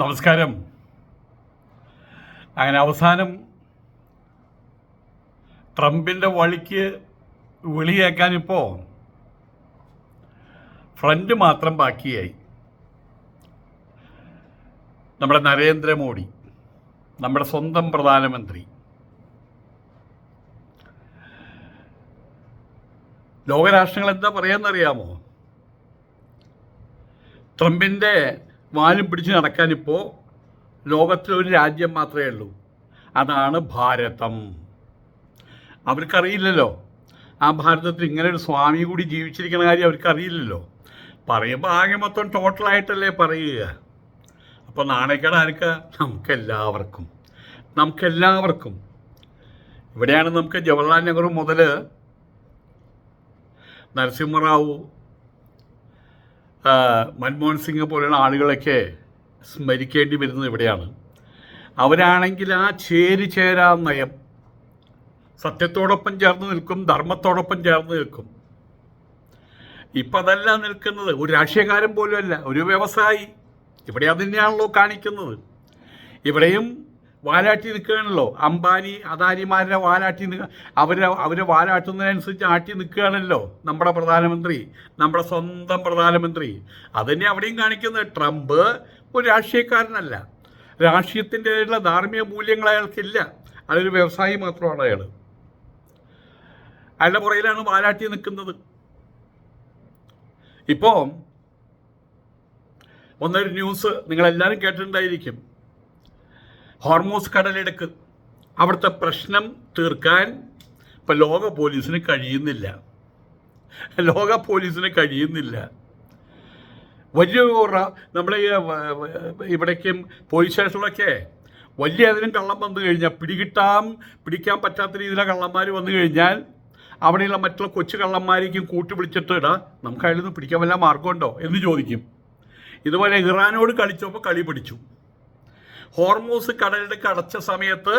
നമസ്കാരം. അങ്ങനെ അവസാനം ട്രംപിൻ്റെ വഴിക്ക് വിളിയേക്കാനിപ്പോൾ ഫ്രണ്ട് മാത്രം ബാക്കിയായി. നമ്മുടെ നരേന്ദ്രമോദി, നമ്മുടെ സ്വന്തം പ്രധാനമന്ത്രി. ലോകരാഷ്ട്രങ്ങൾ എന്താ പറയാമെന്നറിയാമോ? ട്രംപിൻ്റെ വാലും പിടിച്ച് നടക്കാനിപ്പോൾ ലോകത്തിലൊരു രാജ്യം മാത്രമേ ഉള്ളൂ, അതാണ് ഭാരതം. അവർക്കറിയില്ലല്ലോ ആ ഭാരതത്തിൽ ഇങ്ങനെ ഒരു സ്വാമി കൂടി ജീവിച്ചിരിക്കുന്ന കാര്യം അവർക്കറിയില്ലല്ലോ. പറയുമ്പോൾ ആകെ മൊത്തം ടോട്ടലായിട്ടല്ലേ പറയുക. അപ്പോൾ നാണയക്കേട് ആർക്കാ? നമുക്കെല്ലാവർക്കും. ഇവിടെയാണ് നമുക്ക് ജവഹർലാൽ നെഹ്റു മുതൽ നരസിംഹറാവു, മൻമോഹൻ സിംഗ് പോലെയുള്ള ആളുകളൊക്കെ സ്മരിക്കേണ്ടി വരുന്നത് ഇവിടെയാണ്. അവരാണെങ്കിൽ ആ ചേരാ നയം, സത്യത്തോടൊപ്പം ചേർന്ന് നിൽക്കും, ധർമ്മത്തോടൊപ്പം ചേർന്ന് നിൽക്കും. ഇപ്പം അതല്ല നിൽക്കുന്നത്. ഒരു രാഷ്ട്രീയക്കാരൻ പോലും അല്ല, ഒരു വ്യവസായി. ഇവിടെ അതുതന്നെയാണല്ലോ കാണിക്കുന്നത്. ഇവിടെയും വാലാട്ടി നിൽക്കുകയാണല്ലോ. അംബാനി അദാനിമാരുടെ വാലാട്ടി അവരെ വാലാട്ടുന്നതിനനുസരിച്ച് ആട്ടി നിൽക്കുകയാണല്ലോ നമ്മുടെ പ്രധാനമന്ത്രി, നമ്മുടെ സ്വന്തം പ്രധാനമന്ത്രി. അതുതന്നെ അവിടെയും കാണിക്കുന്നത്. ട്രംപ് ഒരു രാഷ്ട്രീയക്കാരനല്ല, രാഷ്ട്രീയത്തിൻ്റെതായിട്ടുള്ള ധാർമ്മിക മൂല്യങ്ങൾ അയാൾക്കില്ല. അതൊരു വ്യവസായി മാത്രമാണ് അയാൾ. അയാളുടെ പുറയിലാണ് വാലാട്ടി നിൽക്കുന്നത്. ഇപ്പോൾ ഒന്നൊരു ന്യൂസ് നിങ്ങളെല്ലാവരും കേട്ടിട്ടുണ്ടായിരിക്കും. ഹോർമൂസ് കടലിടുക്ക്, അവിടുത്തെ പ്രശ്നം തീർക്കാൻ ഇപ്പം ലോക പോലീസിന് കഴിയുന്നില്ല. വലിയ നമ്മളെ ഇവിടേക്കും പോലീസ് സ്റ്റേഷനിലൊക്കെ വലിയ ഏതെങ്കിലും കള്ളം വന്നു കഴിഞ്ഞാൽ പിടിക്കാൻ പറ്റാത്ത രീതിയിലെ കള്ളന്മാർ വന്നു കഴിഞ്ഞാൽ അവിടെയുള്ള മറ്റുള്ള കൊച്ചു കള്ളന്മാരേക്കും കൂട്ടുപിടിച്ചിട്ട് നമുക്ക് അയാൾ നിന്ന് പിടിക്കാൻ വല്ല മാർഗമുണ്ടോ എന്ന് ചോദിക്കും. ഇതുപോലെ ഇറാനോട് കളിച്ചപ്പോൾ കളി പിടിച്ചു. ഹോർമൂസ് കടലിടുക്ക് അടച്ച സമയത്ത്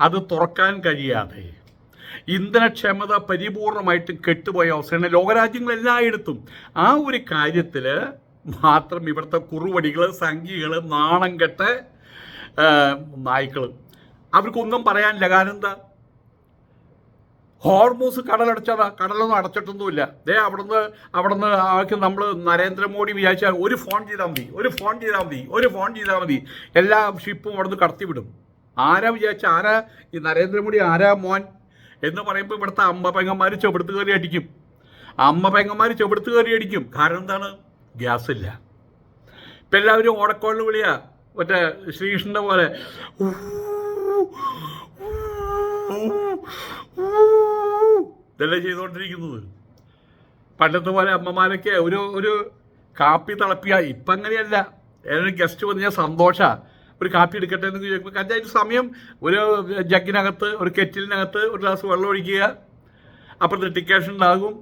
അത് തുറക്കാൻ കഴിയാതെ ഇന്ധനക്ഷമത പരിപൂർണമായിട്ടും കെട്ടുപോയ അവസരമാണ് ലോകരാജ്യങ്ങളെല്ലായിടത്തും. ആ ഒരു കാര്യത്തിൽ മാത്രം ഇവിടുത്തെ കുറുവടികൾ, സംഘികൾ, നാണം കെട്ട നായ്ക്കൾ, അവർക്കൊന്നും പറയാനില്ല. കാരണം എന്താ? ഹോർമൂസ് കടലടച്ചതാ, കടലൊന്നും അടച്ചിട്ടൊന്നുമില്ല. അവിടുന്ന് ആൾക്ക് നമ്മൾ നരേന്ദ്രമോദി വിചാരിച്ചാൽ ഒരു ഫോൺ ചെയ്താൽ മതി എല്ലാ ഷിപ്പും അവിടുന്ന് കടത്തിവിടും. ആരാ ഈ നരേന്ദ്രമോദി ആരാ മോൻ എന്ന് പറയുമ്പോൾ ഇവിടുത്തെ അമ്മ പെങ്ങന്മാർ ചെവിടുത്ത് കയറി അടിക്കും. കാരണം എന്താണ്? ഗ്യാസ് ഇല്ല. ഇപ്പം എല്ലാവരും ഓടക്കോളിൽ വിളിയാ, മറ്റേ ശ്രീകൃഷ്ണൻ്റെ പോലെ ഇതല്ലേ ചെയ്തുകൊണ്ടിരിക്കുന്നത്. പണ്ടത്തെ പോലെ അമ്മമാരൊക്കെ ഒരു കാപ്പി തിളപ്പിക്കുക. ഇപ്പം അങ്ങനെയല്ല. ഏതൊരു ഗസ്റ്റ് വന്ന് ഞാൻ സന്തോഷമാണ്, ഒരു കാപ്പി എടുക്കട്ടെ എന്ന് ചോദിക്കുമ്പോൾ അതിൻ്റെ സമയം ഒരു ജഗ്ഗിനകത്ത്, ഒരു കെറ്റിലിനകത്ത് ഒരു ഗ്ലാസ് വെള്ളം ഒഴിക്കുക, അപ്പുറത്ത് ഡിക്കേഷൻ ഉണ്ടാകും,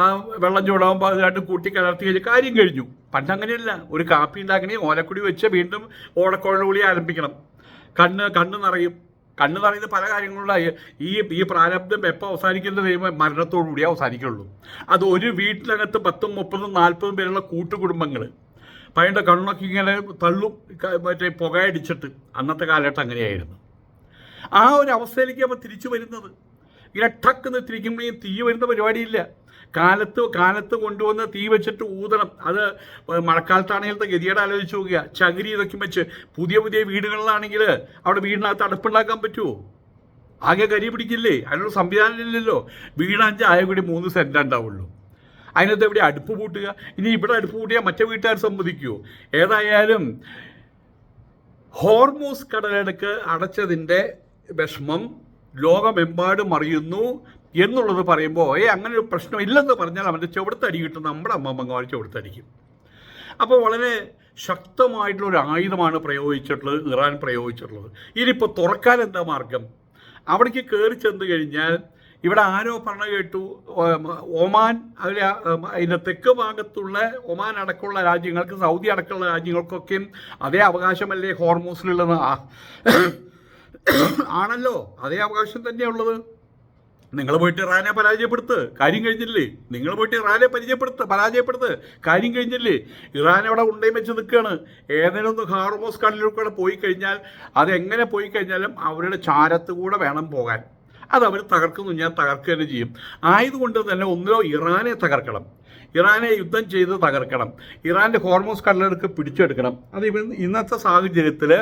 ആ വെള്ളം ചൂടാകുമ്പോൾ അത് രണ്ടും കൂട്ടി കലർത്തി കഴിഞ്ഞ് കാര്യം കഴിഞ്ഞു. പണ്ടങ്ങനെയല്ല. ഒരു കാപ്പി ഉണ്ടാക്കണേ ഓലക്കുടി വെച്ച് വീണ്ടും ഓടക്കുഴൽ വിളി ആരംഭിക്കണം. കണ്ണ് നിറയുന്നത് പല കാര്യങ്ങളുണ്ടായി. ഈ പ്രാരബ്ധം എപ്പോൾ അവസാനിക്കുന്നത്? മരണത്തോടുകൂടി അവസാനിക്കുള്ളൂ. അത് ഒരു വീട്ടിനകത്ത് 10, 30, 40 പേരുള്ള കൂട്ടുകുടുംബങ്ങൾ പഴയ കണ്ണൊക്കെ ഇങ്ങനെ തള്ളും, മറ്റേ പുകയടിച്ചിട്ട്. അന്നത്തെ കാലഘട്ടം അങ്ങനെയായിരുന്നു. ആ ഒരു അവസ്ഥയിലേക്ക് അപ്പോൾ തിരിച്ചു വരുന്നത്. ഇങ്ങനെ ടക്കെന്ന് തിരിക്കുമ്പോഴേ തീ വരുന്ന പരിപാടിയില്ല. കാലത്ത് കൊണ്ടുവന്ന് തീ വെച്ചിട്ട് ഊതണം. അത് മഴക്കാലത്താണെങ്കിലത്തെ ഗതിയുടെ ആലോചിച്ച് നോക്കുക. ചകിരി ഇതൊക്കെ വെച്ച് പുതിയ വീടുകളിലാണെങ്കിൽ അവിടെ വീടിനകത്ത് അടുപ്പുണ്ടാക്കാൻ പറ്റുമോ? ആകെ കരി പിടിക്കില്ലേ? അതിനൊരു സംവിധാനം ഇല്ലല്ലോ. വീടാഞ്ച് ആയ കൂടി 3 സെൻറ്റ് ഉണ്ടാവുള്ളൂ. അതിനകത്ത് എവിടെ അടുപ്പ് പൂട്ടുക? ഇനി ഇവിടെ അടുപ്പ് പൂട്ടിയാൽ മറ്റേ വീട്ടുകാർ സമ്മതിക്കുമോ? ഏതായാലും ഹോർമൂസ് കടലിടുക്ക് അടച്ചതിൻ്റെ വിഷമം ലോകമെമ്പാടും അറിയുന്നു എന്നുള്ളത് പറയുമ്പോൾ അങ്ങനെ ഒരു പ്രശ്നം ഇല്ലെന്ന് പറഞ്ഞാൽ അവൻ്റെ ചെവിടുത്തടി കിട്ടും. നമ്മുടെ അമ്മമ്മമാർ ചെവിടുത്തടിക്കും. അപ്പോൾ വളരെ ശക്തമായിട്ടുള്ളൊരു ആയുധമാണ് ഇറാൻ പ്രയോഗിച്ചിട്ടുള്ളത്. ഇനിയിപ്പോൾ തുറക്കാൻ എന്താ മാർഗം? അവിടേക്ക് കയറി ചെന്ന് കഴിഞ്ഞാൽ ഇവിടെ ആരോ പറഞ്ഞു കേട്ടു, ഒമാൻ, അതിൻ്റെ തെക്ക് ഭാഗത്തുള്ള ഒമാൻ അടക്കമുള്ള രാജ്യങ്ങൾക്ക്, സൗദി അടക്കമുള്ള രാജ്യങ്ങൾക്കൊക്കെയും അതേ അവകാശമല്ലേ ഹോർമൂസിലുള്ളത്? ആണല്ലോ, അതേ അവകാശം തന്നെയുള്ളത്. നിങ്ങൾ പോയിട്ട് ഇറാനെ കാര്യം കഴിഞ്ഞില്ലേ? നിങ്ങൾ പോയിട്ട് ഇറാനെ പരാജയപ്പെടുത്ത്, കാര്യം കഴിഞ്ഞില്ലേ? ഇറാൻ അവിടെ ഉണ്ടയും വെച്ച് നിൽക്കുകയാണ്. ഏതെങ്കിലും ഒന്ന് ഹോർമൂസ് കടലിലൂടെ പോയി കഴിഞ്ഞാൽ, അതെങ്ങനെ പോയി കഴിഞ്ഞാലും അവരുടെ ചാരത്ത് കൂടെ വേണം പോകാൻ. അത് അവർ തകർക്കുന്നു, ഞാൻ തകർക്കുക തന്നെ ചെയ്യും. ആയതുകൊണ്ട് തന്നെ ഒന്നിലോ ഇറാനെ തകർക്കണം, ഇറാനെ യുദ്ധം ചെയ്ത് തകർക്കണം, ഇറാൻ്റെ ഹോർമൂസ് കടലിടുക്ക് പിടിച്ചെടുക്കണം. അത് ഇന്നത്തെ സാഹചര്യത്തിൽ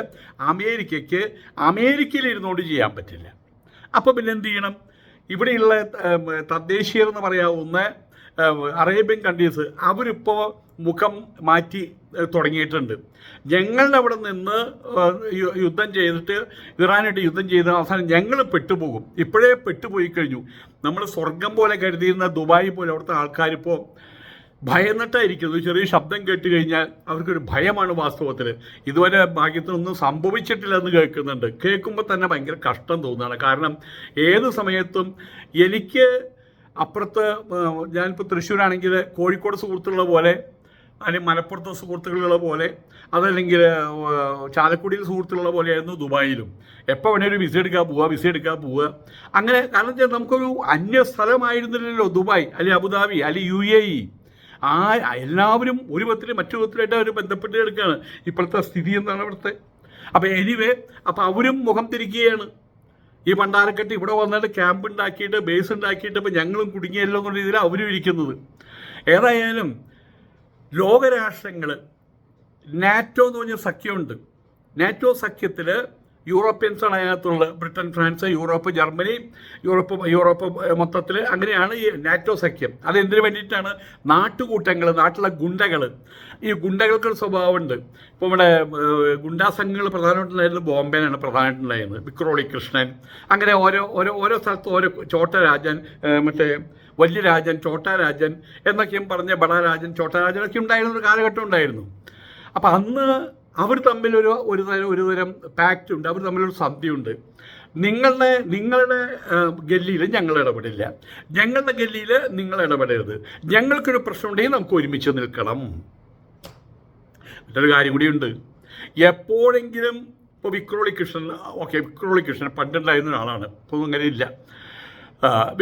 അമേരിക്കയിൽ ഇരുന്നുകൊണ്ട് ചെയ്യാൻ പറ്റില്ല. അപ്പോൾ പിന്നെ എന്ത് ചെയ്യണം? ഇവിടെയുള്ള തദ്ദേശീയർ എന്ന് പറയാവുന്ന അറേബ്യൻ കൺട്രീസ് അവരിപ്പോൾ മുഖം മാറ്റി തുടങ്ങിയിട്ടുണ്ട്. ഞങ്ങളുടെ അവിടെ നിന്ന് യുദ്ധം ചെയ്തിട്ട് ഇറാനായിട്ട് യുദ്ധം ചെയ്ത അവസാനം ഞങ്ങൾ പെട്ടുപോകും. ഇപ്പോഴേ പെട്ടുപോയി കഴിഞ്ഞു. നമ്മൾ സ്വർഗം പോലെ കരുതിയിരുന്ന ദുബായ് പോലെ അവിടുത്തെ ആൾക്കാരിപ്പോൾ ഭയന്നിട്ടായിരിക്കുന്നു. ചെറിയ ശബ്ദം കേട്ട് കഴിഞ്ഞാൽ അവർക്കൊരു ഭയമാണ് വാസ്തവത്തിൽ. ഇതുവരെ ഭാഗ്യത്തിനൊന്നും സംഭവിച്ചിട്ടില്ലെന്ന് കേൾക്കുന്നുണ്ട്. കേൾക്കുമ്പോൾ തന്നെ ഭയങ്കര കഷ്ടം തോന്നുകയാണ്. കാരണം ഏത് സമയത്തും എനിക്ക് അപ്പുറത്ത്, ഞാനിപ്പോൾ തൃശ്ശൂരാണെങ്കിൽ കോഴിക്കോട് സുഹൃത്തുക്കളുള്ള പോലെ, അല്ലെങ്കിൽ മലപ്പുറത്തെ സുഹൃത്തുക്കളുള്ള പോലെ, അതല്ലെങ്കിൽ ചാലക്കുടിയിൽ സുഹൃത്തുക്കളുള്ള പോലെയായിരുന്നു ദുബായിലും. എപ്പോൾ വേണേലും ഒരു വിസ എടുക്കാൻ പോവുക അങ്ങനെ. കാരണം വെച്ചാൽ നമുക്കൊരു അന്യ സ്ഥലമായിരുന്നില്ലല്ലോ ദുബായ്, അല്ലെങ്കിൽ അബുദാബി, അല്ലെങ്കിൽ UAE. എല്ലാവരും ഒരു വിധത്തിലും മറ്റു വിധത്തിലായിട്ട് അവർ ബന്ധപ്പെട്ട് എടുക്കുകയാണ്. ഇപ്പോഴത്തെ സ്ഥിതി എന്താണ് അവിടുത്തെ? അപ്പോൾ എനിവേ, അപ്പോൾ അവരും മുഖം തിരിക്കുകയാണ്. ഈ പണ്ടാരക്കെട്ട് ഇവിടെ വന്നിട്ട് ക്യാമ്പ് ഉണ്ടാക്കിയിട്ട്, ബേസ് ഉണ്ടാക്കിയിട്ട് ഇപ്പോൾ ഞങ്ങളും കുടുങ്ങിയല്ലോ എന്നുള്ള രീതിയിൽ അവരും ഇരിക്കുന്നത്. ഏതായാലും ലോകരാഷ്ട്രങ്ങൾ, നാറ്റോ എന്ന് പറഞ്ഞ സഖ്യമുണ്ട്. നാറ്റോ സഖ്യത്തിൽ യൂറോപ്യൻസാണ് അതിനകത്തുള്ളത്. Britain, France, Europe, Germany, Europe മൊത്തത്തിൽ അങ്ങനെയാണ് ഈ നാറ്റോ സഖ്യം. അതെന്തിനു വേണ്ടിയിട്ടാണ്? നാട്ടുകൂട്ടങ്ങൾ, നാട്ടിലെ ഗുണ്ടകൾ. ഈ ഗുണ്ടകൾക്കൊരു സ്വഭാവമുണ്ട്. ഇപ്പോൾ ഇവിടെ ഗുണ്ടാ സംഘങ്ങൾ പ്രധാനമായിട്ടുണ്ടായിരുന്നത് ബോംബെയിലാണ് പ്രധാനമായിട്ടുണ്ടായിരുന്നത്. വിക്രോളി കൃഷ്ണൻ, അങ്ങനെ ഓരോ സ്ഥലത്ത് ഓരോ ചോട്ടരാജൻ, മറ്റേ വലിയ രാജൻ, ചോട്ടാരാജൻ എന്നൊക്കെയും പറഞ്ഞ ബഡാരാജൻ, ചോട്ടാരാജനൊക്കെ ഉണ്ടായിരുന്ന ഒരു കാലഘട്ടം ഉണ്ടായിരുന്നു. അപ്പം അന്ന് അവർ തമ്മിൽ ഒരു തരം പാക്റ്റ് ഉണ്ട്, അവർ തമ്മിലൊരു സന്ധിയുണ്ട്. നിങ്ങളുടെ ഗല്ലിയിൽ ഞങ്ങൾ ഇടപെടില്ല, ഞങ്ങളുടെ ഗല്ലിയിൽ നിങ്ങൾ ഇടപെടരുത്, ഞങ്ങൾക്കൊരു പ്രശ്നമുണ്ടെങ്കിൽ നമുക്ക് ഒരുമിച്ച് നിൽക്കണം. മറ്റൊരു കാര്യം കൂടിയുണ്ട്. എപ്പോഴെങ്കിലും ഇപ്പോൾ വിക്രോളി കൃഷ്ണൻ പണ്ടുണ്ടായിരുന്ന ഒരാളാണ്, ഇപ്പോൾ അങ്ങനെ ഇല്ല.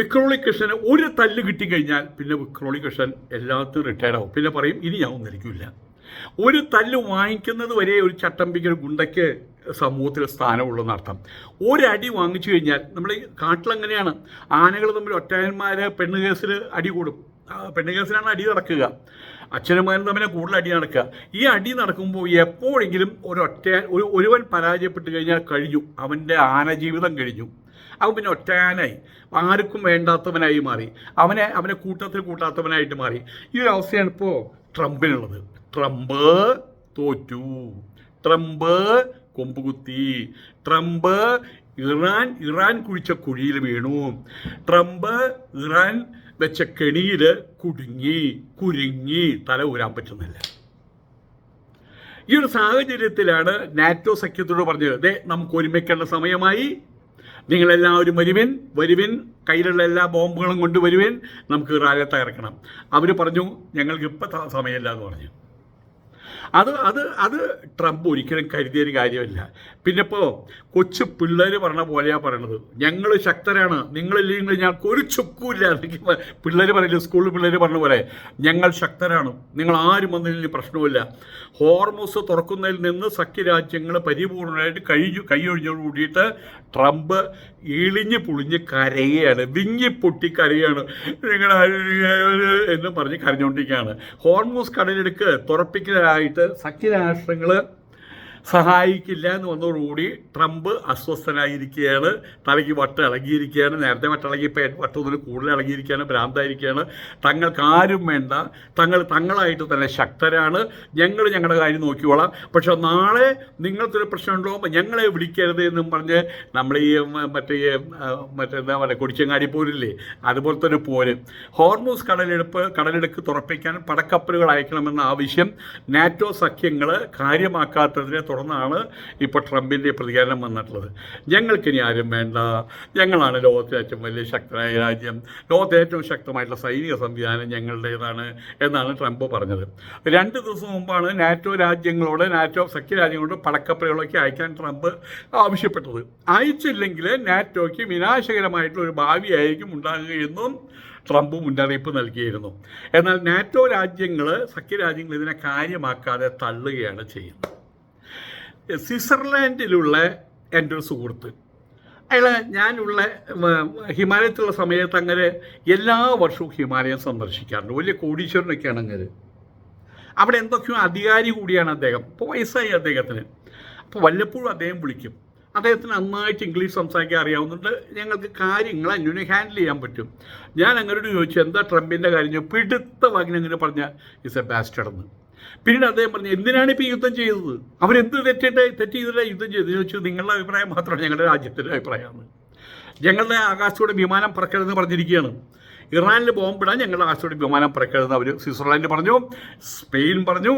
വിക്രോളി കൃഷ്ണന് ഒരു തല്ല് കിട്ടിക്കഴിഞ്ഞാൽ പിന്നെ വിക്രോളി കൃഷ്ണൻ എല്ലാത്തിനും റിട്ടയർഡ് ആവും. പിന്നെ പറയും ഇനി ഞാൻ ഒന്നിരിക്കില്ല. ഒരു തല്ല് വാങ്ങിക്കുന്നത് വരെ ഒരു ചട്ടമ്പിക്കൊരു ഗുണ്ടയ്ക്ക് സമൂഹത്തിൽ സ്ഥാനമുള്ളതെന്ന് അർത്ഥം. ഒരടി വാങ്ങിച്ചു കഴിഞ്ഞാൽ, നമ്മൾ ഈ കാട്ടിലങ്ങനെയാണ്, ആനകൾ തമ്മിൽ ഒറ്റയന്മാർ പെണ്ണ് കേസിൽ അടി കൂടും. പെണ്ണ് കേസിലാണ് അടി നടക്കുക, അച്ഛനും മകനും തമ്മിൽ കൂടുതൽ അടി നടക്കുക. ഈ അടി നടക്കുമ്പോൾ എപ്പോഴെങ്കിലും ഒരുവൻ പരാജയപ്പെട്ട് കഴിഞ്ഞാൽ കഴിഞ്ഞു, അവൻ്റെ ആന ജീവിതം കഴിഞ്ഞു. അവൻ പിന്നെ ഒറ്റയാനായി, ആർക്കും വേണ്ടാത്തവനായി മാറി, അവനെ കൂട്ടാത്തവനായിട്ട് മാറി. ഈ ഒരു അവസ്ഥയാണ് ഇപ്പോൾ ട്രംപിനുള്ളത്. ട്രംപ് തോറ്റു, ട്രംപ് കൊമ്പുകുത്തി, ട്രംപ് ഇറാൻ കുഴിച്ച കുഴിയിൽ വീണു, ട്രംപ് ഇറാൻ വെച്ച കെണിയിൽ കുരുങ്ങി തല ഊരാൻ പറ്റുന്നില്ല. ഈ ഒരു സാഹചര്യത്തിലാണ് നാറ്റോ സഖ്യത്തോട് പറഞ്ഞത്, നമുക്ക് ഒരുമിക്കേണ്ട സമയമായി, നിങ്ങളെല്ലാവരും വരുവിൻ, കയ്യിലുള്ള എല്ലാ ബോംബുകളും കൊണ്ടുവരുവിൻ, നമുക്ക് ഇറാനെ തകർക്കണം. അവർ പറഞ്ഞു ഞങ്ങൾക്ക് ഇപ്പം സമയമില്ല എന്ന് പറഞ്ഞു. അത് ട്രംപ് ഒരിക്കലും കരുതിയൊരു കാര്യമല്ല. പിന്നെ ഇപ്പോൾ കൊച്ചു പിള്ളേർ പറഞ്ഞ പോലെയാണ് പറയണത്, ഞങ്ങൾ ശക്തരാണ്, നിങ്ങളില്ലെങ്കിൽ ഞങ്ങൾക്ക് ഒരു ചുക്കുമില്ല. പിള്ളേർ പറയില്ല, സ്കൂളിൽ പിള്ളേർ പറഞ്ഞ പോലെ ഞങ്ങൾ ശക്തരാണ്, നിങ്ങൾ ആരും വന്നതിൽ പ്രശ്നമില്ല. ഹോർമൂസ് തുറക്കുന്നതിൽ നിന്ന് സഖ്യരാജ്യങ്ങൾ പരിപൂർണമായിട്ട് കൈയൊഴിഞ്ഞോട് കൂടിയിട്ട് ട്രംപ് ഇളിഞ്ഞ് പുളിഞ്ഞ് കരയുകയാണ്, വിങ്ങിപ്പൊട്ടി കരയുകയാണ്, നിങ്ങൾ എന്ന് പറഞ്ഞ് കരഞ്ഞുകൊണ്ടിരിക്കുകയാണ്. ഹോർമൂസ് കടലിടുക്ക് തുറപ്പിക്കാനായിട്ട് സഖ്യരാഷ്ട്രങ്ങൾ സഹായിക്കില്ല എന്ന് വന്നതോടുകൂടി ട്രംപ് അസ്വസ്ഥനായിരിക്കുകയാണ്, തലയ്ക്ക് വട്ടം ഇളകിയിരിക്കുകയാണ്. നേരത്തെ വട്ടിളകിയപ്പോൾ വട്ടൊന്നിന് കൂടുതൽ ഇളകിയിരിക്കുകയാണ്, ഭ്രാന്തായിരിക്കുകയാണ്. തങ്ങൾക്ക് ആരും വേണ്ട, തങ്ങളായിട്ട് തന്നെ ശക്തരാണ്, ഞങ്ങളുടെ കാര്യം നോക്കിക്കോളാം, പക്ഷെ നാളെ നിങ്ങൾക്കൊരു പ്രശ്നമുണ്ടോ ഞങ്ങളെ വിളിക്കരുത് എന്നും പറഞ്ഞ് നമ്മൾ ഈ മറ്റെന്താ പറയുക, കൊടിച്ചങ്ങാടി പോരില്ലേ, അതുപോലത്തെ ഒരു പോര്. ഹോർമൂസ് കടലെടുക്ക് തുറപ്പിക്കാൻ പടക്കപ്പലുകൾ അയക്കണമെന്ന ആവശ്യം നാറ്റോ സഖ്യങ്ങൾ കാര്യമാക്കാത്തതിനെ തുടർന്നാണ് ഇപ്പോൾ ട്രംപിൻ്റെ പ്രതികരണം വന്നിട്ടുള്ളത്. ഞങ്ങൾക്കിനി ആരും വേണ്ട, ഞങ്ങളാണ് ലോകത്തിലെ ഏറ്റവും വലിയ ശക്തനായ രാജ്യം, ലോകത്തിലെ ഏറ്റവും ശക്തമായിട്ടുള്ള സൈനിക സംവിധാനം ഞങ്ങളുടേതാണ് എന്നാണ് ട്രംപ് പറഞ്ഞത്. 2 ദിവസം മുമ്പാണ് നാറ്റോ സഖ്യരാജ്യങ്ങളോട് പടക്കപ്പലുകളൊക്കെ അയക്കാൻ ട്രംപ് ആവശ്യപ്പെട്ടത്. അയച്ചില്ലെങ്കിൽ നാറ്റോയ്ക്ക് വിനാശകരമായിട്ടുള്ള ഒരു ഭാവിയായിരിക്കും ഉണ്ടാകുകയെന്നും ട്രംപ് മുന്നറിയിപ്പ് നൽകിയിരുന്നു. എന്നാൽ നാറ്റോ സഖ്യരാജ്യങ്ങൾ ഇതിനെ കാര്യമാക്കാതെ തള്ളുകയാണ് ചെയ്യുന്നത്. സ്വിറ്റ്സർലാൻഡിലുള്ള എൻ്റെ ഒരു സുഹൃത്ത്, അയാൾ ഞാനുള്ള ഹിമാലയത്തിലുള്ള സമയത്ത് അങ്ങനെ എല്ലാ വർഷവും ഹിമാലയം സന്ദർശിക്കാറുണ്ട്. വലിയ കോടീശ്വരനൊക്കെയാണ് അങ്ങനെ. അവിടെ എന്തൊക്കെയോ അധികാരി കൂടിയാണ് അദ്ദേഹം. ഇപ്പോൾ വയസ്സായി അദ്ദേഹത്തിന്. അപ്പോൾ വല്ലപ്പോഴും അദ്ദേഹം വിളിക്കും. അദ്ദേഹത്തിന് നന്നായിട്ട് ഇംഗ്ലീഷ് സംസാരിക്കാൻ അറിയാവുന്നുണ്ട്. ഞങ്ങൾക്ക് കാര്യങ്ങൾ അന്യോന്യം ഹാൻഡിൽ ചെയ്യാൻ പറ്റും. ഞാൻ അങ്ങോട്ട് ചോദിച്ചു, എന്താ ട്രംപിൻ്റെ കാര്യം? പിടുത്ത വാങ്ങിന് അങ്ങനെ പറഞ്ഞാൽ ഇസ് എ ബാസ്റ്റഡ് എന്ന്. പിന്നീട് അദ്ദേഹം പറഞ്ഞു, എന്തിനാണ് ഇപ്പോൾ യുദ്ധം ചെയ്തത്? അവരെന്ത് തെറ്റ് ചെയ്തിട്ട് യുദ്ധം ചെയ്തു ചോദിച്ചു. നിങ്ങളുടെ അഭിപ്രായം മാത്രമാണ് ഞങ്ങളുടെ രാജ്യത്തിൻ്റെ അഭിപ്രായമാണ്. ഞങ്ങളുടെ ആകാശത്തോടെ വിമാനം പറക്കരുതെന്ന് പറഞ്ഞിരിക്കുകയാണ്. ഇറാനിൽ ബോംബിടാൻ ഞങ്ങളുടെ ആകാശത്തോടെ വിമാനം പറക്കരുതെന്ന് അവർ സ്വിറ്റ്സർലാൻഡ് പറഞ്ഞു, സ്പെയിൻ പറഞ്ഞു,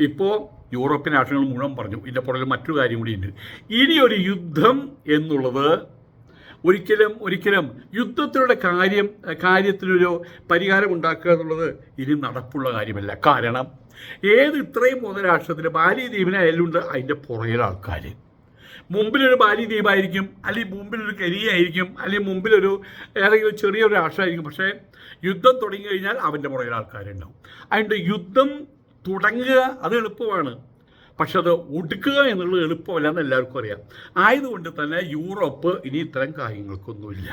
ഇപ്പോൾ യൂറോപ്യൻ രാഷ്ട്രങ്ങൾ മുഴുവൻ പറഞ്ഞു. ഇതിൻ്റെ പുറകിൽ മറ്റൊരു കാര്യം കൂടിയുണ്ട്. ഇനിയൊരു യുദ്ധം എന്നുള്ളത് ഒരിക്കലും യുദ്ധത്തിലൂടെ കാര്യത്തിനൊരു പരിഹാരം ഉണ്ടാക്കുക എന്നുള്ളത് ഇനി നടപ്പുള്ള കാര്യമല്ല. കാരണം ഇത്രയും മുതൽ രാഷ്ട്രത്തിൽ ബാലി ദ്വീപിനായാലുണ്ട് അതിൻ്റെ പുറകിലെ ആൾക്കാർ. മുമ്പിലൊരു ബാലി ദ്വീപായിരിക്കും, അല്ലെങ്കിൽ മുമ്പിലൊരു കരിയായിരിക്കും, അല്ലെങ്കിൽ മുമ്പിലൊരു ഏതെങ്കിലും ചെറിയൊരു രാഷ്ട്രമായിരിക്കും. പക്ഷേ യുദ്ധം തുടങ്ങി കഴിഞ്ഞാൽ അവൻ്റെ പുറകിലെ ആൾക്കാരുണ്ടാവും. അതുകൊണ്ട് യുദ്ധം തുടങ്ങുക അത് എളുപ്പമാണ്, പക്ഷെ അത് ഒടുക്കുക എന്നുള്ളത് എളുപ്പമല്ല എന്ന് എല്ലാവർക്കും അറിയാം. ആയതുകൊണ്ട് തന്നെ യൂറോപ്പ് ഇനി ഇത്തരം കാര്യങ്ങൾക്കൊന്നുമില്ല.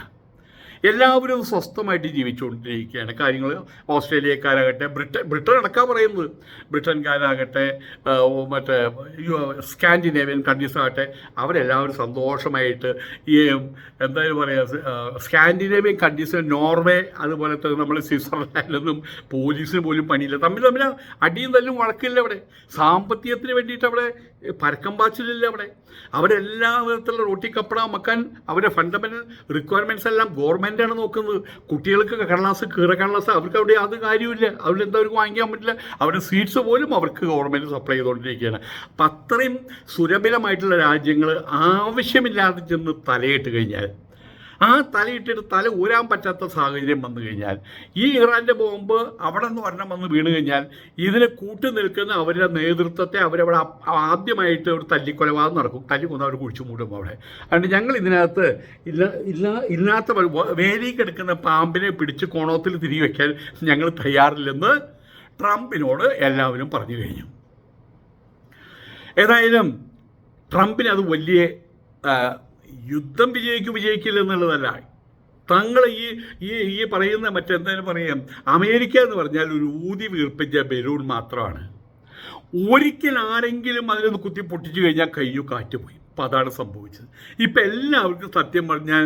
എല്ലാവരും സ്വസ്ഥമായിട്ട് ജീവിച്ചുകൊണ്ടിരിക്കുകയാണ്. കാര്യങ്ങൾ ഓസ്ട്രേലിയക്കാരാകട്ടെ, ബ്രിട്ടൻ അടക്കം പറയുന്നത്, ബ്രിട്ടൻകാരാകട്ടെ, മറ്റേ സ്കാൻഡിനേവിയൻ കൺട്രീസാകട്ടെ, അവരെല്ലാവരും സന്തോഷമായിട്ട് ഈ എന്തായാലും പറയുക, സ്കാൻഡിനേവിയൻ കൺട്രീസ്, നോർവേ, അതുപോലെ തന്നെ നമ്മൾ സ്വിറ്റ്സർലാൻഡൊന്നും പോലീസിന് പോലും പണിയില്ല. തമ്മിൽ അടിയും തല്ലും വഴക്കില്ല അവിടെ. സാമ്പത്തികത്തിന് വേണ്ടിയിട്ട് അവിടെ പരക്കം പാച്ചിലില്ല അവിടെ. അവരെല്ലാ വിധത്തിലുള്ള റോട്ടി കപ്പട മക്കാൻ അവരുടെ ഫണ്ടമെൻ്റൽ റിക്വയർമെൻറ്റ്സ് എല്ലാം ഗവൺമെൻറ്റാണ് നോക്കുന്നത്. കുട്ടികൾക്ക് കടലാസ് അവർക്ക് അവിടെ അത് കാര്യമില്ല. അവിടെ എന്താ അവർക്ക് വാങ്ങിക്കാൻ പറ്റില്ല. അവരുടെ സ്വീറ്റ്സ് പോലും അവർക്ക് ഗവൺമെൻറ് സപ്ലൈ ചെയ്തുകൊണ്ടിരിക്കുകയാണ്. അപ്പം അത്രയും സുലഭമായിട്ടുള്ള രാജ്യങ്ങൾ ആവശ്യമില്ലാതെ ചെന്ന് തലയിട്ട് കഴിഞ്ഞാൽ, ആ തലയിട്ടിട്ട് തല ഊരാൻ പറ്റാത്ത സാഹചര്യം വന്നു കഴിഞ്ഞാൽ, ഈ ഇറാൻ്റെ ബോംബ് അവിടെ നിന്ന് ഒരെണ്ണം വന്ന് വീണ് കഴിഞ്ഞാൽ ഇതിനെ കൂട്ടി നിൽക്കുന്ന അവരുടെ നേതൃത്വത്തെ അവരവിടെ ആദ്യമായിട്ട് ഒരു തല്ലിക്കൊലപാതകം നടക്കും. തല്ലിക്കൊന്ന് അവർ കുഴിച്ചു മൂടും അവിടെ. അതുകൊണ്ട് ഞങ്ങൾ ഇതിനകത്ത് ഇല്ലാത്ത വേലിക്കെടുക്കുന്ന പാമ്പിനെ പിടിച്ച് കോണത്തിൽ തിരികെ വയ്ക്കാൻ ഞങ്ങൾ തയ്യാറില്ലെന്ന് ട്രംപിനോട് എല്ലാവരും പറഞ്ഞു കഴിഞ്ഞു. ഏതായാലും ട്രംപിന് അത് വലിയ യുദ്ധം വിജയിക്കില്ല എന്നുള്ളതല്ല. തങ്ങൾ ഈ പറയുന്ന മറ്റെന്തായാലും പറയാം, അമേരിക്ക എന്ന് പറഞ്ഞാൽ ഒരു ഊതി വീർപ്പിച്ച ബലൂൺ മാത്രമാണ്. ഒരിക്കൽ ആരെങ്കിലും അതിലൊന്ന് കുത്തി പൊട്ടിച്ചു കഴിഞ്ഞാൽ കയ്യോ കാറ്റ് പോയി. അപ്പം അതാണ് സംഭവിച്ചത്. ഇപ്പം എല്ലാവർക്കും സത്യം പറഞ്ഞാൽ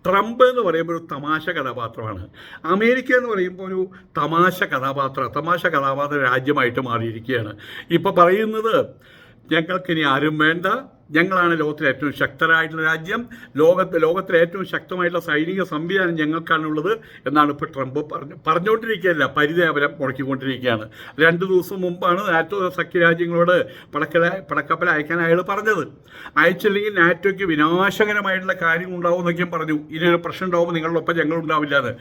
ട്രംപ് എന്ന് പറയുമ്പോൾ ഒരു തമാശ കഥാപാത്രമാണ്. അമേരിക്ക എന്ന് പറയുമ്പോൾ ഒരു തമാശ കഥാപാത്ര രാജ്യമായിട്ട് മാറിയിരിക്കുകയാണ്. ഇപ്പം പറയുന്നത്, ഞങ്ങൾക്കിനി ആരും വേണ്ട, ഞങ്ങളാണ് ലോകത്തിലെ ഏറ്റവും ശക്തരായിട്ടുള്ള രാജ്യം, ലോകത്തിലെ ഏറ്റവും ശക്തമായിട്ടുള്ള സൈനിക സംവിധാനം ഞങ്ങൾക്കാണുള്ളത് എന്നാണ് ഇപ്പോൾ ട്രംപ് പറഞ്ഞുകൊണ്ടിരിക്കുകയല്ല, പരിദേവനം മുടക്കിക്കൊണ്ടിരിക്കുകയാണ്. 2 ദിവസം മുമ്പാണ് നാറ്റോ സഖ്യരാജ്യങ്ങളോട് പടക്കപ്പൽ അയക്കാൻ അയാൾ പറഞ്ഞത്. അയച്ചില്ലെങ്കിൽ നാറ്റോയ്ക്ക് വിനാശകരമായിട്ടുള്ള കാര്യങ്ങൾ ഉണ്ടാവും എന്നൊക്കെയും പറഞ്ഞു. ഇനിയൊരു പ്രശ്നം ഉണ്ടാവുമ്പോൾ നിങ്ങളുടെ ഒപ്പം ഞങ്ങളുണ്ടാവില്ല എന്ന്.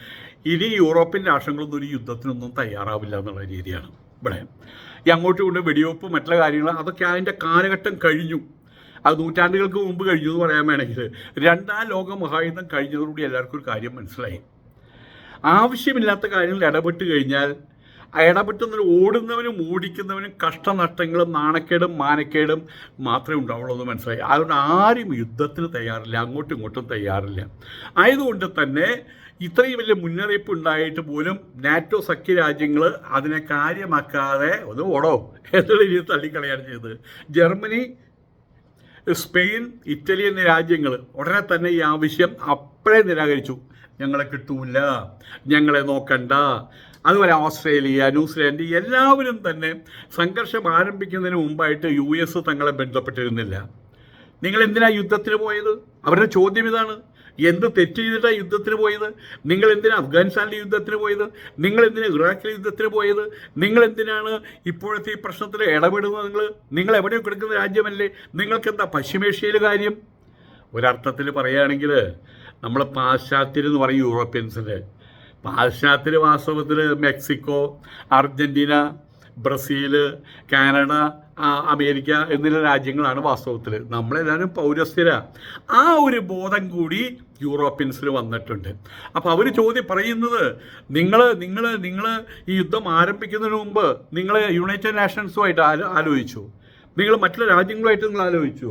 ഇനി യൂറോപ്യൻ രാഷ്ട്രങ്ങളൊന്നും ഒരു യുദ്ധത്തിനൊന്നും തയ്യാറാവില്ല എന്നുള്ള രീതിയാണ് ഇവിടെ. ഈ അങ്ങോട്ടും കൊണ്ട് വെടിവെപ്പ് മറ്റുള്ള കാര്യങ്ങൾ അതൊക്കെ അതിൻ്റെ കാലഘട്ടം കഴിഞ്ഞു. അത് നൂറ്റാണ്ടുകൾക്ക് മുമ്പ് കഴിഞ്ഞു എന്ന് പറയാൻ വേണമെങ്കിൽ. 2ാം ലോക മഹായുദ്ധം കഴിഞ്ഞതോടുകൂടി എല്ലാവർക്കും ഒരു കാര്യം മനസ്സിലായി. ആവശ്യമില്ലാത്ത കാര്യങ്ങളിൽ ഇടപെട്ട് കഴിഞ്ഞാൽ ഇടപെട്ടുന്നതിന് ഓടിക്കുന്നവനും കഷ്ടനഷ്ടങ്ങളും നാണക്കേടും മാനക്കേടും മാത്രമേ ഉണ്ടാവുള്ളൂ എന്ന് മനസ്സിലായി. അതുകൊണ്ട് ആരും യുദ്ധത്തിന് തയ്യാറില്ല, അങ്ങോട്ടും ഇങ്ങോട്ടും തയ്യാറില്ല. ആയതുകൊണ്ട് തന്നെ ഇത്രയും വലിയ മുന്നറിയിപ്പ് ഉണ്ടായിട്ട് പോലും നാറ്റോ സഖ്യരാജ്യങ്ങൾ അതിനെ കാര്യമാക്കാതെ ഒന്ന് ഓടോ എന്നുള്ള രീതിയിൽ തള്ളിക്കളയാണ് ചെയ്തത്. ജർമ്മനി, സ്പെയിൻ, ഇറ്റലി എന്നീ രാജ്യങ്ങൾ ഉടനെ തന്നെ ഈ ആവശ്യം അപ്പോഴേ നിരാകരിച്ചു. ഞങ്ങളെ കിട്ടൂല, ഞങ്ങളെ നോക്കണ്ട. അതുപോലെ ഓസ്ട്രേലിയ, ന്യൂസിലാൻഡ് എല്ലാവരും തന്നെ സംഘർഷം ആരംഭിക്കുന്നതിന് മുമ്പായിട്ട് US തങ്ങളെ ബന്ധപ്പെട്ടിരുന്നില്ല. നിങ്ങൾ എന്തിനാണ് യുദ്ധത്തിന് പോയത്? അവരുടെ ചോദ്യം ഇതാണ്. എന്ത് തെറ്റ് ചെയ്തിട്ടാണ് യുദ്ധത്തിന് പോയത്? നിങ്ങൾ എന്തിനാണ് അഫ്ഗാനിസ്ഥാനിലെ യുദ്ധത്തിന് പോയത്? നിങ്ങൾ എന്തിനാണ് ഇറാഖിലെ യുദ്ധത്തിന് പോയത്? നിങ്ങൾ എന്തിനാണ് ഇപ്പോഴത്തെ ഈ പ്രശ്നത്തിൽ ഇടപെടുന്നത്? നിങ്ങൾ എവിടെയോ കിടക്കുന്ന രാജ്യമല്ലേ? നിങ്ങൾക്കെന്താ പശ്ചിമേഷ്യയിൽ കാര്യം? ഒരർത്ഥത്തിൽ പറയുകയാണെങ്കിൽ നമ്മൾ പാശ്ചാത്യരെന്ന് പറയും യൂറോപ്യൻസിൻ്റെ. പാശ്ചാത്യർ വാസ്തവത്തിൽ Mexico, Argentina, Brazil, Canada, America എന്നുള്ള രാജ്യങ്ങളാണ് വാസ്തവത്തിൽ. നമ്മളെല്ലാവരും പൗരസ്ത്യരാണ്. ആ ഒരു ബോധം കൂടി യൂറോപ്യൻസിൽ വന്നിട്ടുണ്ട്. അപ്പോൾ അവർ പറയുന്നത് നിങ്ങൾ ഈ യുദ്ധം ആരംഭിക്കുന്നതിന് മുമ്പ് നിങ്ങൾ യുണൈറ്റഡ് നേഷൻസുമായിട്ട് ആലോചിച്ചു? നിങ്ങൾ മറ്റുള്ള രാജ്യങ്ങളുമായിട്ട് നിങ്ങൾ ആലോചിച്ചു?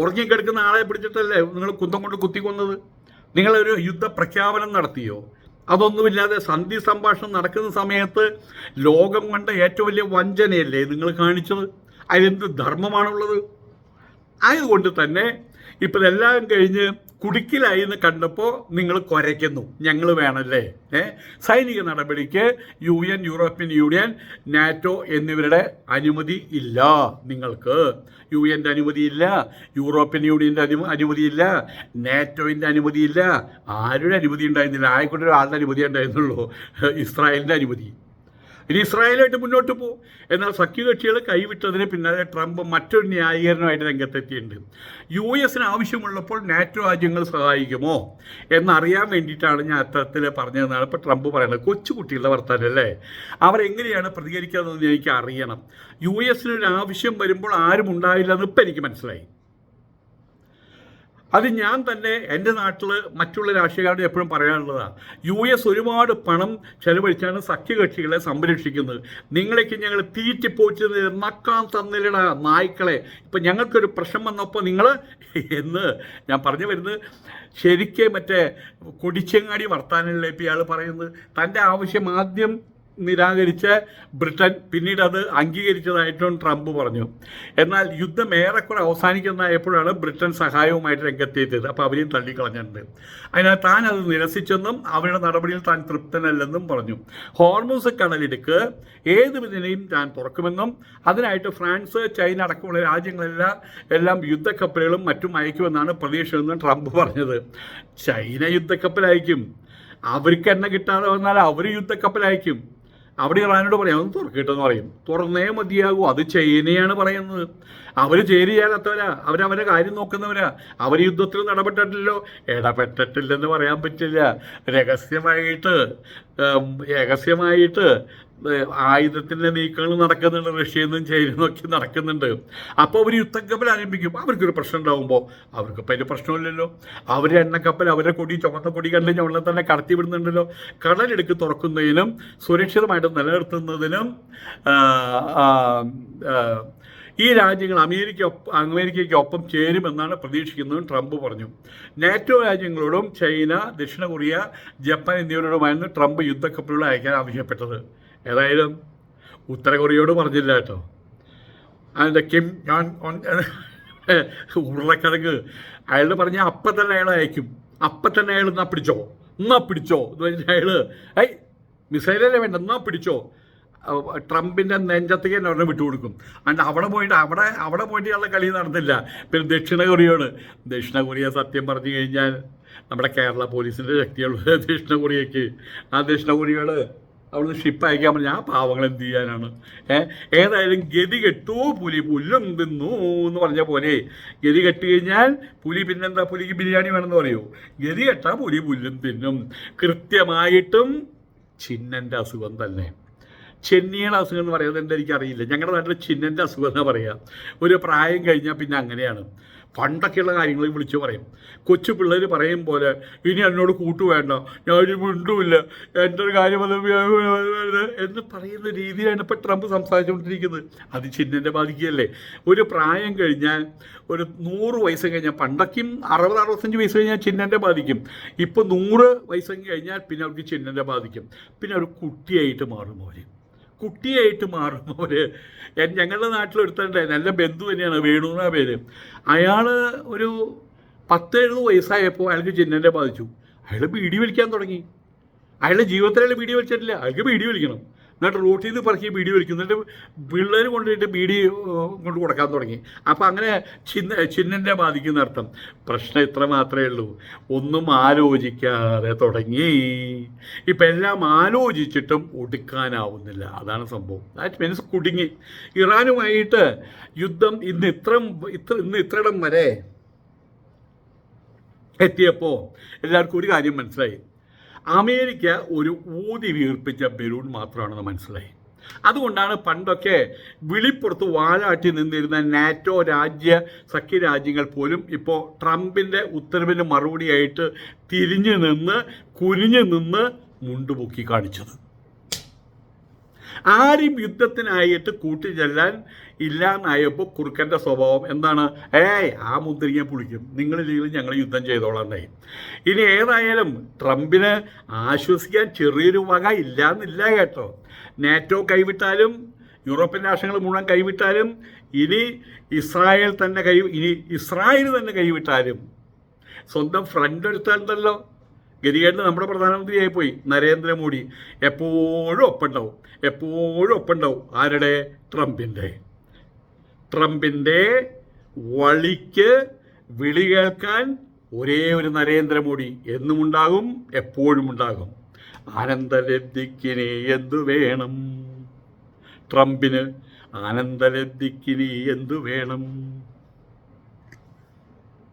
ഉറങ്ങിക്കിടക്കുന്ന ആളെ പിടിച്ചിട്ടല്ലേ നിങ്ങൾ കുന്തം കൊണ്ട് കുത്തിക്കൊന്നത്? നിങ്ങളൊരു യുദ്ധ പ്രഖ്യാപനം നടത്തിയോ? അതൊന്നുമില്ലാതെ സന്ധി സംഭാഷണം നടക്കുന്ന സമയത്ത് ലോകം കണ്ട ഏറ്റവും വലിയ വഞ്ചനയല്ലേ നിങ്ങൾ കാണിച്ചത്? അതിലെന്ത് ധർമ്മമാണുള്ളത്? ആയതുകൊണ്ട് തന്നെ ഇപ്പം എല്ലാം കഴിഞ്ഞ് കുടുക്കിലായി എന്ന് കണ്ടപ്പോൾ നിങ്ങൾ കുരയ്ക്കുന്നു, ഞങ്ങൾ വേണമല്ലേ? സൈനിക നടപടിക്ക് UN, യൂറോപ്യൻ യൂണിയൻ, നാറ്റോ എന്നിവരുടെ അനുമതി ഇല്ല. നിങ്ങൾക്ക് UN-ൻ്റെ അനുമതിയില്ല, യൂറോപ്യൻ യൂണിയൻ്റെ അനുമതിയില്ല, നാറ്റോയിൻ്റെ അനുമതിയില്ല. ആരുടെ അനുമതി ഉണ്ടായിരുന്നില്ല? ആയിക്കോട്ടെ, ഒരാളുടെ അനുമതി ഉണ്ടായിരുന്നുള്ളൂ, ഇസ്രായേലിൻ്റെ അനുമതി. ഇനി ഇസ്രായേലായിട്ട് മുന്നോട്ട് പോകും. എന്നാൽ സഖ്യകക്ഷികൾ കൈവിട്ടതിന് പിന്നാലെ ട്രംപ് മറ്റൊരു ന്യായീകരണമായിട്ട് രംഗത്തെത്തിയിട്ടുണ്ട്. US ആവശ്യമുള്ളപ്പോൾ നാറ്റോ രാജ്യങ്ങൾ സഹായിക്കുമോ എന്നറിയാൻ വേണ്ടിയിട്ടാണ് ഞാൻ അത്തരത്തിൽ പറഞ്ഞതെന്നാണ് ഇപ്പോൾ ട്രംപ് പറയുന്നത്. കൊച്ചുകുട്ടികളുടെ വർത്താനല്ലേ, അവരെങ്ങനെയാണ് പ്രതികരിക്കുന്നതെന്ന് എനിക്ക് അറിയണം. US-നൊരു ആവശ്യം വരുമ്പോൾ ആരും ഉണ്ടാവില്ല എന്ന് ഇപ്പം എനിക്ക് മനസ്സിലായി. അത് ഞാൻ തന്നെ എൻ്റെ നാട്ടിൽ മറ്റുള്ള രാഷ്ട്രീയക്കാരോട് എപ്പോഴും പറയാനുള്ളതാണ്. US ഒരുപാട് പണം ചെലവഴിച്ചാണ് സഖ്യകക്ഷികളെ സംരക്ഷിക്കുന്നത്. നിങ്ങളേക്ക് ഞങ്ങൾ തീറ്റിപ്പോച്ചത് നക്കാൻ തന്നില്ലട നായ്ക്കളെ. ഇപ്പം ഞങ്ങൾക്കൊരു പ്രശ്നം വന്നപ്പോൾ നിങ്ങൾ എന്ന് ഞാൻ പറഞ്ഞു വരുന്നത് ശരിക്കും മറ്റേ കൊടിച്ചങ്ങാടി വർത്താനങ്ങളിലേക്ക് ഇയാൾ പറയുന്നത്. തൻ്റെ ആവശ്യം ആദ്യം നിരാകരിച്ച ബ്രിട്ടൻ പിന്നീട് അത് അംഗീകരിച്ചതായിട്ടും ട്രംപ് പറഞ്ഞു. എന്നാൽ യുദ്ധം ഏറെക്കുറെ അവസാനിക്കുന്നതായപ്പോഴാണ് ബ്രിട്ടൻ സഹായവുമായിട്ട് രംഗത്തെത്തിയത്. അപ്പോൾ അവരെയും തള്ളിക്കളഞ്ഞിട്ടുണ്ട്. അതിനാൽ താൻ അത് നിരസിച്ചെന്നും അവരുടെ നടപടിയിൽ താൻ തൃപ്തനല്ലെന്നും പറഞ്ഞു. ഹോർമൂസ് കടലിടുക്ക് ഏത് വിധേനയും താൻ തുറക്കുമെന്നും അതിനായിട്ട് ഫ്രാൻസ്, ചൈന അടക്കമുള്ള രാജ്യങ്ങളെല്ലാം യുദ്ധക്കപ്പലുകളും മറ്റും അയക്കുമെന്നാണ് പ്രതീക്ഷയെന്നും ട്രംപ് പറഞ്ഞത്. ചൈന യുദ്ധക്കപ്പലയക്കും. അവർക്ക് എണ്ണ കിട്ടാതെ വന്നാൽ അവർ യുദ്ധക്കപ്പലയക്കും. അവിടെ ഇറാനോട് പറയാം ഒന്ന് തുറക്കിട്ടെന്ന് പറയും. തുറന്നേ മതിയാകൂ. അത് ചൈനയാണ് പറയുന്നത്. അവർ ചേരി ചെയ്യാത്തവരാ, അവരവരുടെ കാര്യം നോക്കുന്നവരാ. അവർ യുദ്ധത്തിൽ ഇടപെട്ടിട്ടില്ലെന്ന് പറയാൻ പറ്റില്ല. രഹസ്യമായിട്ട് ആയുധത്തിൻ്റെ നീക്കങ്ങൾ നടക്കുന്നുണ്ട്. റഷ്യയിൽ നിന്നും ചൈനയിൽ നിന്നൊക്കെ നടക്കുന്നുണ്ട്. അപ്പോൾ അവർ യുദ്ധക്കപ്പൽ ആരംഭിക്കും. അവർക്കൊരു പ്രശ്നം ഉണ്ടാകുമ്പോൾ അവർക്കിപ്പോൾ അതിന് പ്രശ്നമില്ലല്ലോ. അവരുടെ എണ്ണക്കപ്പൽ അവരുടെ ചുവന്ന കൊടി കണ്ട് ഞങ്ങളെ തന്നെ കടത്തി വിടുന്നുണ്ടല്ലോ. കടലിടുക്ക് തുറക്കുന്നതിനും സുരക്ഷിതമായിട്ട് നിലനിർത്തുന്നതിനും ഈ രാജ്യങ്ങൾ അമേരിക്കയ്ക്കൊപ്പം ചേരുമെന്നാണ് പ്രതീക്ഷിക്കുന്നതും ട്രംപ് പറഞ്ഞു. നാറ്റോ രാജ്യങ്ങളോടും ചൈന, ദക്ഷിണ കൊറിയ, ജപ്പാൻ എന്നിവരോടുമായിരുന്നു ട്രംപ് യുദ്ധക്കപ്പലുകൾ അയക്കാൻ ആവശ്യപ്പെട്ടത്. ഏതായാലും ഉത്തര കൊറിയയോട് പറഞ്ഞില്ല കേട്ടോ. അതിൻ്റെ ഉരുളക്കിഴങ്ങ് അയാൾ പറഞ്ഞാൽ അപ്പം തന്നെ അയാൾ അയക്കും. അപ്പം തന്നെ അയാൾ എന്നാ പിടിച്ചോ എന്ന് പറഞ്ഞാൽ അയാൾ മിസൈലല്ലേ വേണ്ട, എന്നാ പിടിച്ചോ. ട്രംപിൻ്റെ നെഞ്ചത്തേക്ക് തന്നെ അവരെ വിട്ടുകൊടുക്കും. അതുകൊണ്ട് അവിടെ പോയിട്ട് ഇയാളുടെ കളി നടന്നില്ല. പിന്നെ ദക്ഷിണ കൊറിയ സത്യം പറഞ്ഞു കഴിഞ്ഞാൽ നമ്മുടെ കേരള പോലീസിൻ്റെ ശക്തിയുള്ളത് ദക്ഷിണ കൊറിയയ്ക്ക്. ആ ദക്ഷിണ കൊറിയകൾ അവിടുന്ന് ഷിപ്പ് അയക്കാൻ പറഞ്ഞാൽ ആ പാവങ്ങൾ എന്ത് ചെയ്യാനാണ്? ഏതായാലും ഗതി കെട്ടു പുലി പുല്ലും തിന്നു എന്ന് പറഞ്ഞ പോലെ ഗതി കെട്ടി കഴിഞ്ഞാൽ പുലി പിന്നെന്താ, പുലിക്ക് ബിരിയാണി വേണമെന്ന് പറയുമോ? ഗതി കെട്ടാൽ പുലി പുല്ലും തിന്നും. കൃത്യമായിട്ടും ചിന്നൻ്റെ അസുഖം തന്നെ. ചെന്നിയുടെ അസുഖം എന്ന് പറയുന്നത് എന്താ എനിക്കറിയില്ല. ഞങ്ങളുടെ നാട്ടിൽ ചിന്നൻ്റെ അസുഖം എന്നാ പറയുക. ഒരു പ്രായം കഴിഞ്ഞാൽ പിന്നെ അങ്ങനെയാണ്. പണ്ടൊക്കെയുള്ള കാര്യങ്ങൾ വിളിച്ചു പറയും. കൊച്ചു പിള്ളേർ പറയും പോലെ ഇനി എന്നോട് കൂട്ടുവേണ്ട, ഞാനൊരു മിണ്ടുമില്ല, എൻ്റെ ഒരു കാര്യം എന്ന് പറയുന്ന രീതിയിലാണ് ഇപ്പോൾ ട്രംപ് സംസാരിച്ചുകൊണ്ടിരിക്കുന്നത്. അത് ചിഹ്നൻ്റെ ബാധിക്കുകയല്ലേ. ഒരു പ്രായം കഴിഞ്ഞാൽ, ഒരു 100 വയസ്സ് കഴിഞ്ഞാൽ, പണ്ടൊക്കെയും 60-65 വയസ്സ് കഴിഞ്ഞാൽ ചിഹ്നൻ്റെ ബാധിക്കും. ഇപ്പോൾ 100 വയസ്സ് കഴിഞ്ഞാൽ പിന്നെ അവർക്ക് ചിഹ്നൻ്റെ ബാധിക്കും. പിന്നെ അവർ കുട്ടിയായിട്ട് മാറുമ്പോൾ ഞങ്ങളുടെ നാട്ടിലെടുത്തണ്ടേ, നല്ല ബന്ധു തന്നെയാണ്, വേണു എന്നാ പേര്. അയാൾ ഒരു 10-70 വയസ്സായപ്പോൾ അയാൾക്ക് ചിഹ്നൻ്റെ ബാധിച്ചു. അയാൾ ബീഡി വലിക്കാൻ തുടങ്ങി. അയാളുടെ ജീവിതത്തിൽ അയാൾ ബീഡി വലിച്ചിട്ടില്ല, അയാൾക്ക് ബീഡി വലിക്കണം. എന്നിട്ട് റോട്ടിൽ നിന്ന് പറക്കി ബീഡി വലിക്കും. എന്നിട്ട് പിള്ളേർ കൊണ്ടുപോയിട്ട് ബീഡി കൊണ്ട് കൊടുക്കാൻ തുടങ്ങി. അപ്പം അങ്ങനെ ചിഹ്നൻ്റെ ബാധിക്കുന്ന അർത്ഥം. പ്രശ്നം ഇത്ര മാത്രമേ ഉള്ളൂ, ഒന്നും ആലോചിക്കാതെ തുടങ്ങി. ഇപ്പം എല്ലാം ആലോചിച്ചിട്ടും ഒടുക്കാനാവുന്നില്ല. അതാണ് സംഭവം. ദാറ്റ് മീൻസ് കുടുങ്ങി. ഇറാനുമായിട്ട് യുദ്ധം ഇന്ന് ഇത്രയിടം വരെ എത്തിയപ്പോൾ എല്ലാവർക്കും ഒരു കാര്യം മനസ്സിലായി. അമേരിക്ക ഒരു ഊതി വീർപ്പിച്ച ബലൂൺ മാത്രമാണെന്ന് മനസ്സിലായി. അതുകൊണ്ടാണ് പണ്ടൊക്കെ വിളിപ്പുറത്ത് വാലാട്ടി നിന്നിരുന്ന നാറ്റോ സഖ്യരാജ്യങ്ങൾ പോലും ഇപ്പോൾ ട്രംപിൻ്റെ ഉത്തരവിന് മറുപടിയായിട്ട് കുനിഞ്ഞു നിന്ന് മുണ്ടുപൊക്കി കാണിച്ചത്. ആരും യുദ്ധത്തിനായിട്ട് കൂട്ടിച്ചെല്ലാൻ ഇല്ലാന്നായപ്പോൾ കുറുക്കൻ്റെ സ്വഭാവം എന്താണ്? ആ മുന്തിരിങ്ങ പുളിക്കും, നിങ്ങളില്ലെങ്കിലും ഞങ്ങൾ യുദ്ധം ചെയ്തോളാന്നായി. ഇനി ഏതായാലും ട്രംപിന് ആശ്വസിക്കാൻ ചെറിയൊരു വക ഇല്ലാന്നില്ല കേട്ടോ. നാറ്റോ കൈവിട്ടാലും യൂറോപ്യൻ രാഷ്ട്രങ്ങൾ മുഴുവൻ കൈവിട്ടാലും ഇനി ഇസ്രായേൽ തന്നെ കൈവിട്ടാലും സ്വന്തം ഫ്രണ്ട് എടുത്താലുണ്ടല്ലോ ഗതികേട് നമ്മുടെ പ്രധാനമന്ത്രിയായി പോയി നരേന്ദ്രമോദി എപ്പോഴും ഒപ്പുണ്ടാവും. ആരുടെ? ട്രംപിൻ്റെ വളിക്ക് വിളി കേൾക്കാൻ ഒരേ ഒരു നരേന്ദ്രമോദി എന്നുമുണ്ടാകും, എപ്പോഴും ഉണ്ടാകും. ആനന്ദലബ്ധിക്കിനി എന്തു വേണം? ട്രംപിന് ആനന്ദലബ്ധിക്കിനി എന്തു വേണം?